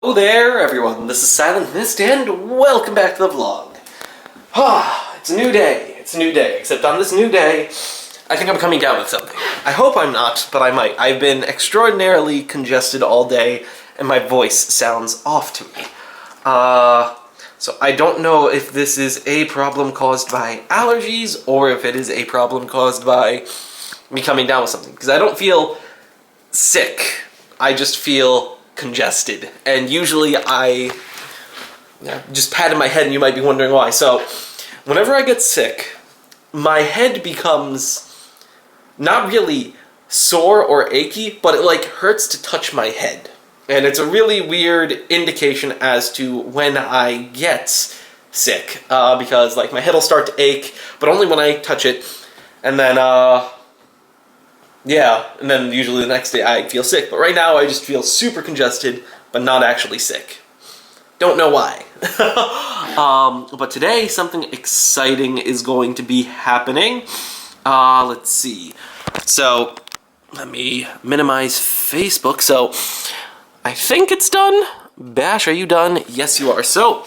Hello there, everyone. This is Silent Mist, and welcome back to the vlog. It's a new day. It's a new day. Except on this new day, I think I'm coming down with something. I hope I'm not, but I might. I've been extraordinarily congested all day, and my voice sounds off to me. So I don't know if this is a problem caused by allergies, or if it is a problem caused by me coming down with something. Because I don't feel sick. I just feel congested, and usually I just patted my head and you might be wondering why. So whenever I get sick, my head becomes not really sore or achy, but it like hurts to touch my head, and it's a really weird indication as to when I get sick, because like my head will start to ache, but only when I touch it, and then and then usually the next day I feel sick. But right now I just feel super congested, but not actually sick. Don't know why. But today something exciting is going to be happening. Let's see. So, let me minimize Facebook. So, I think it's done. Bash, are you done? Yes, you are. So,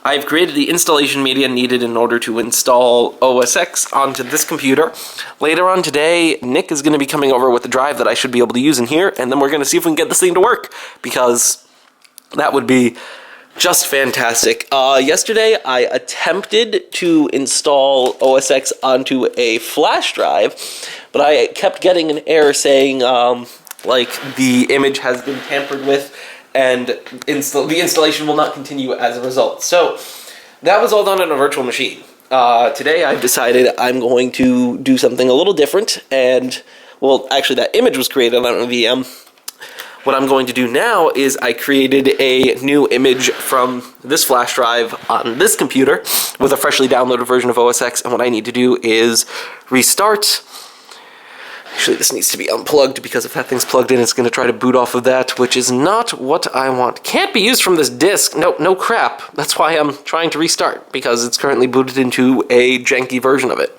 I've created the installation media needed in order to install OS X onto this computer. Later on today, Nick is going to be coming over with a drive that I should be able to use in here, and then we're going to see if we can get this thing to work, because that would be just fantastic. Yesterday, I attempted to install OS X onto a flash drive, but I kept getting an error saying, like, the image has been tampered with, and the installation will not continue as a result. So that was all done on a virtual machine. Today I've decided I'm going to do something a little different, and, well, actually that image was created on a VM. What I'm going to do now is I created a new image from this flash drive on this computer with a freshly downloaded version of OS X, and what I need to do is restart. Actually, this needs to be unplugged, because if that thing's plugged in, it's going to try to boot off of that, which is not what I want. Can't be used from this disk. No crap. That's why I'm trying to restart, because it's currently booted into a janky version of it.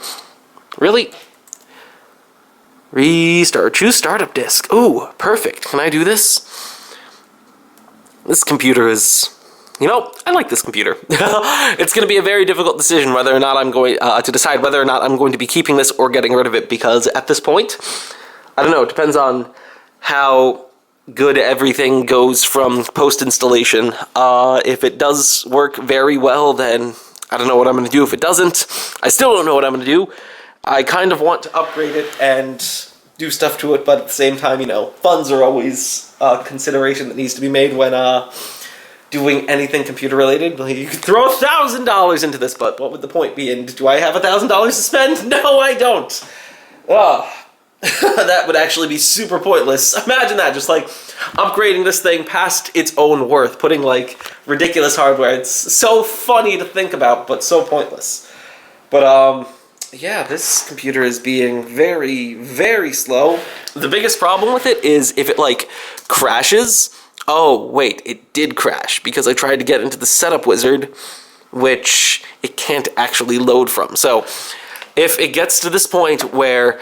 Really? Restart. Choose startup disk. Ooh, perfect. Can I do this? This computer is... You know, I like this computer. It's going to be a very difficult decision whether or not I'm going to decide whether or not I'm going to be keeping this or getting rid of it, because at this point, I don't know, it depends on how good everything goes from post-installation. If it does work very well, then I don't know what I'm going to do. If it doesn't, I still don't know what I'm going to do. I kind of want to upgrade it and do stuff to it, but at the same time, you know, funds are always a consideration that needs to be made when doing anything computer related. Like, you could throw $1,000 into this, but what would the point be? And do I have $1,000 to spend? No, I don't. That would actually be super pointless. Imagine that, just like upgrading this thing past its own worth, putting like ridiculous hardware. It's so funny to think about, but so pointless. But yeah, this computer is being very, very slow. The biggest problem with it is if it like crashes. Oh, wait, it did crash, because I tried to get into the setup wizard, which it can't actually load from. So, if it gets to this point where,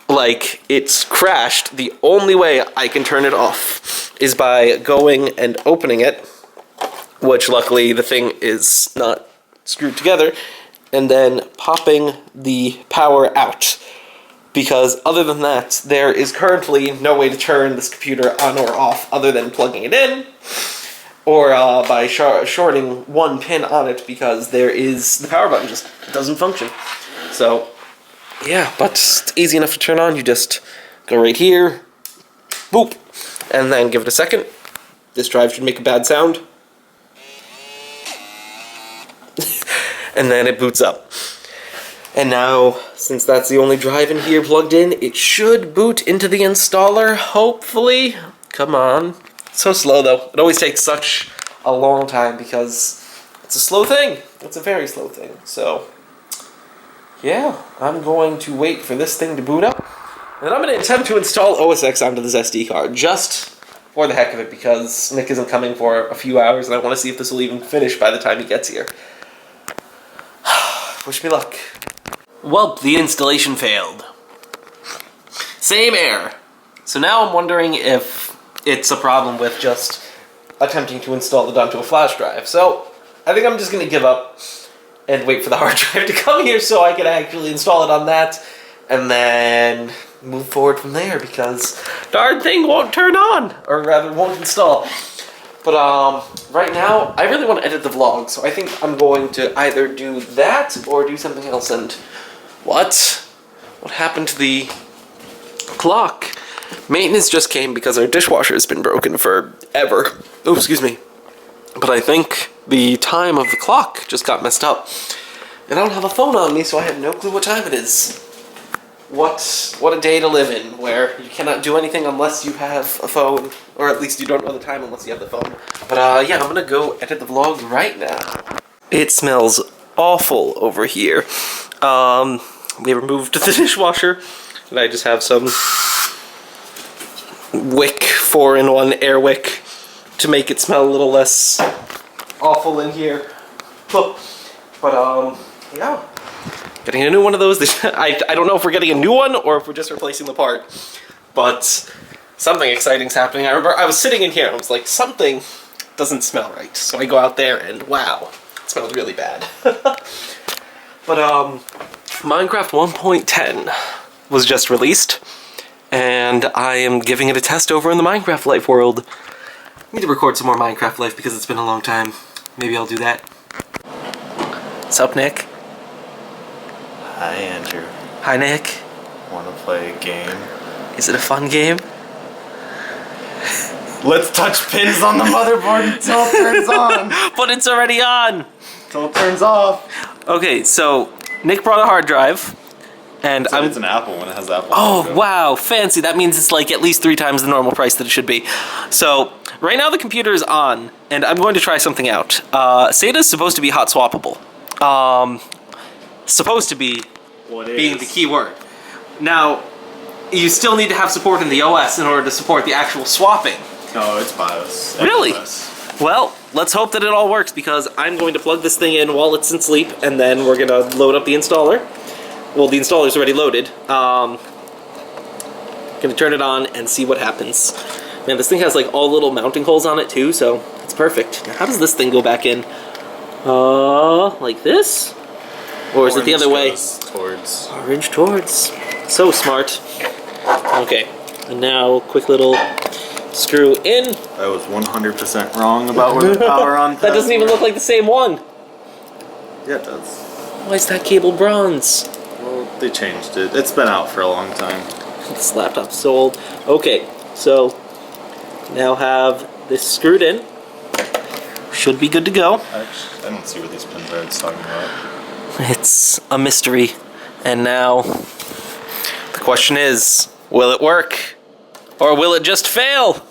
like, it's crashed, the only way I can turn it off is by going and opening it, which luckily the thing is not screwed together, and then popping the power out. Because other than that, there is currently no way to turn this computer on or off other than plugging it in, or by shorting one pin on it, because the power button just doesn't function. So, yeah, but it's easy enough to turn on. You just go right here, boop, and then give it a second. This drive should make a bad sound. And then it boots up. And now, since that's the only drive in here plugged in, it should boot into the installer, hopefully. Come on. It's so slow, though. It always takes such a long time, because it's a slow thing. It's a very slow thing. So, yeah, I'm going to wait for this thing to boot up. And I'm going to attempt to install OS X onto this SD card, just for the heck of it, because Nick isn't coming for a few hours, and I want to see if this will even finish by the time he gets here. Wish me luck. Well, the installation failed. Same error. So now I'm wondering if it's a problem with just attempting to install it onto a flash drive. So I think I'm just going to give up and wait for the hard drive to come here so I can actually install it on that and then move forward from there, because darn thing won't turn on, or rather won't install. But right now I really want to edit the vlog, so I think I'm going to either do that or do something else. And what happened to the clock? Maintenance just came because our dishwasher has been broken forever. Oh, excuse me. But I think the time of the clock just got messed up. And I don't have a phone on me, so I have no clue what time it is. What a day to live in, where you cannot do anything unless you have a phone, or at least you don't know the time unless you have the phone. But yeah, I'm gonna go edit the vlog right now. It smells awful over here. We removed the dishwasher, and I just have some wick, 4-in-1 air wick, to make it smell a little less awful in here. But yeah, getting a new one of those. I don't know if we're getting a new one or if we're just replacing the part, but something exciting's happening. I remember I was sitting in here and I was like, something doesn't smell right. So I go out there and wow, it smells really bad. But Minecraft 1.10 was just released, and I am giving it a test over in the Minecraft Life world. I need to record some more Minecraft Life because it's been a long time. Maybe I'll do that. What's up, Nick? Hi, Andrew. Hi, Nick. Want to play a game? Is it a fun game? Let's touch pins on the motherboard until it turns on. But it's already on. Until it turns off. Okay, so Nick brought a hard drive, and It's an Apple when it has Apple. Oh, logo. wow, fancy. That means it's like at least 3 times the normal price that it should be. So right now the computer is on, and I'm going to try something out. SATA is supposed to be hot swappable. Supposed to be being the key word. Now, you still need to have support in the OS in order to support the actual swapping. No, it's BIOS. Really? BIOS. Well, let's hope that it all works, because I'm going to plug this thing in while it's in sleep, and then we're going to load up the installer. Well, the installer's already loaded. Going to turn it on and see what happens. Man, this thing has like all little mounting holes on it too, so it's perfect. Now, how does this thing go back in? Like this? Or is it the other way? Towards. Orange towards. So smart. Okay, and now quick little screw in. I was 100% wrong about where the power on. That doesn't even look like the same one. Yeah, it does. Why is that cable bronze? Well, they changed it. It's been out for a long time. This laptop's so old. Okay, so now have this screwed in. Should be good to go. Actually, I don't see what these pins are. It's talking about. It's a mystery. And now the question is, will it work? Or will it just fail?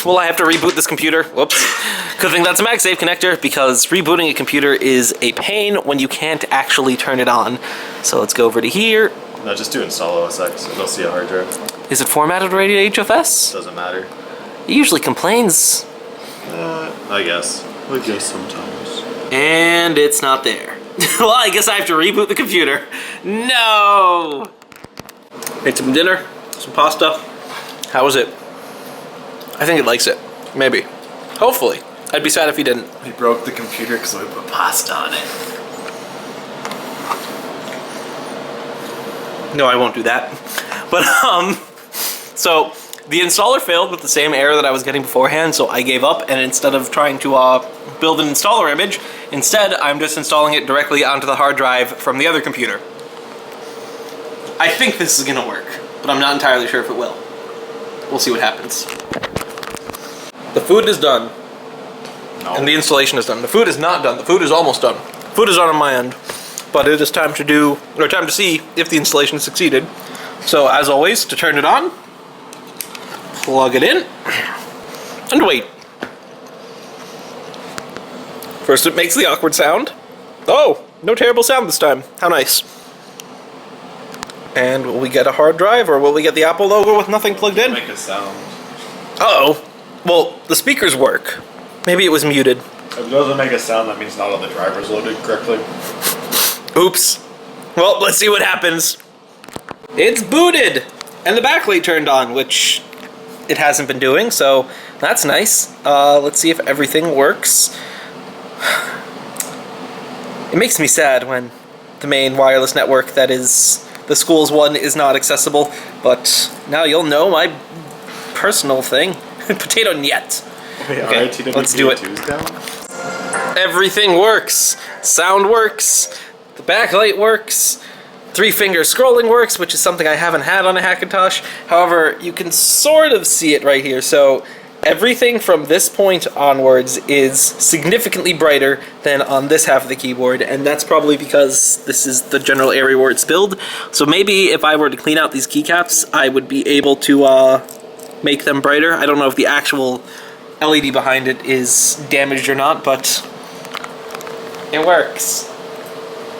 Will I have to reboot this computer? Whoops. Good thing that's a MagSafe connector, because rebooting a computer is a pain when you can't actually turn it on. So let's go over to here. No, just do install OS X. It'll see a hard drive. Is it formatted already to HFS? Doesn't matter. It usually complains. I guess. I guess sometimes. And it's not there. Well, I guess I have to reboot the computer. No! Ate some dinner, some pasta. How was it? I think it likes it. Maybe. Hopefully. I'd be sad if he didn't. We broke the computer because we put pasta on it. No, I won't do that. But, so the installer failed with the same error that I was getting beforehand, so I gave up, and instead of trying to build an installer image, instead I'm just installing it directly onto the hard drive from the other computer. I think this is gonna work, but I'm not entirely sure if it will. We'll see what happens. The food is done. No. And the installation is done. The food is not done. The food is almost done. Food is on my end. But it is time to see if the installation succeeded. So as always, to turn it on, plug it in, and wait. First it makes the awkward sound. Oh, no terrible sound this time. How nice. And will we get a hard drive, or will we get the Apple logo with nothing plugged in? Make a sound. Uh-oh. Well, the speakers work. Maybe it was muted. If it doesn't make a sound, that means not all the drivers loaded correctly. Oops. Well, let's see what happens. It's booted! And the backlight turned on, which it hasn't been doing, so that's nice. Let's see if everything works. It makes me sad when the main wireless network that is the school's one is not accessible, but now you'll know my personal thing. Potato niet. Wait, Okay, let's do it. Everything works. Sound works. The backlight works. 3-finger scrolling works, which is something I haven't had on a Hackintosh. However, you can sort of see it right here. So everything from this point onwards is significantly brighter than on this half of the keyboard, and that's probably because this is the general area where it's filled. So maybe if I were to clean out these keycaps, I would be able to make them brighter. I don't know if the actual LED behind it is damaged or not, but it works.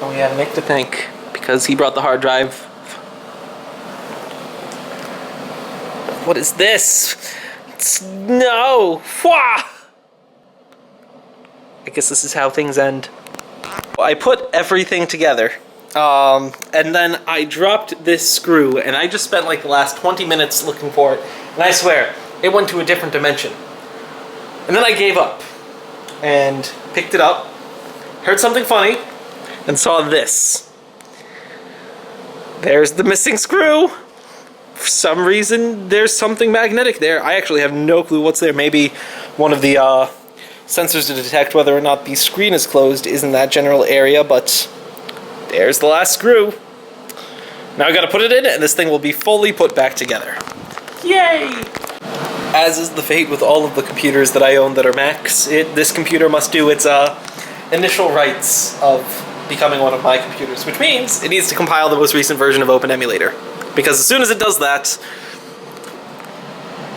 Oh yeah, Nick to thank, because he brought the hard drive. What is this? No! Wah! I guess this is how things end. I put everything together. And then I dropped this screw, and I just spent like the last 20 minutes looking for it, and I swear, it went to a different dimension. And then I gave up, and picked it up, heard something funny, and saw this. There's the missing screw. For some reason, there's something magnetic there. I actually have no clue what's there. Maybe one of the sensors to detect whether or not the screen is closed is in that general area, but there's the last screw. Now I gotta put it in, and this thing will be fully put back together. Yay! As is the fate with all of the computers that I own that are Macs, this computer must do its initial rites of becoming one of my computers, which means it needs to compile the most recent version of OpenEmulator. Because as soon as it does that,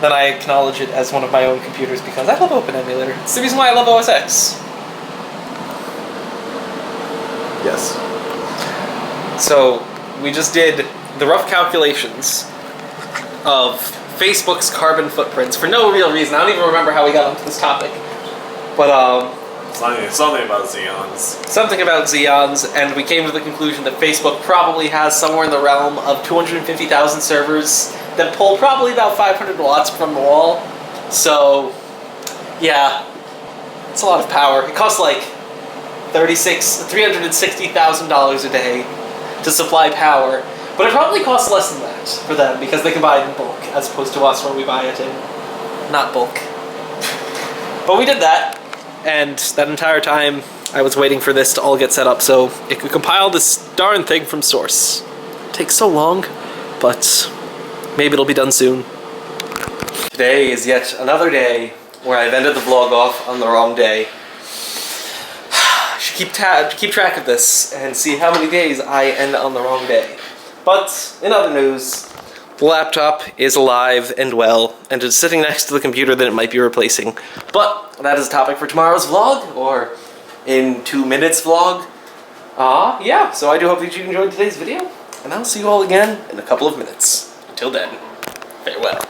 then I acknowledge it as one of my own computers, because I love OpenEmulator. It's the reason why I love OS X. Yes. So, we just did the rough calculations of Facebook's carbon footprints for no real reason. I don't even remember how we got onto this topic. But, Something about Xeons. something about Xeons, and we came to the conclusion that Facebook probably has somewhere in the realm of 250,000 servers that pull probably about 500 watts from the wall. So, yeah, it's a lot of power. It costs like $360,000 a day to supply power, but it probably costs less than that for them because they can buy it in bulk as opposed to us where we buy it in not bulk. But we did that. And that entire time, I was waiting for this to all get set up so it could compile this darn thing from source. It takes so long, but maybe it'll be done soon. Today is yet another day where I've ended the vlog off on the wrong day. I should keep track of this and see how many days I end on the wrong day. But in other news, the laptop is alive and well, and it's sitting next to the computer that it might be replacing. But that is a topic for tomorrow's vlog, or in 2 minutes vlog. Yeah, so I do hope that you enjoyed today's video, and I'll see you all again in a couple of minutes. Until then, farewell.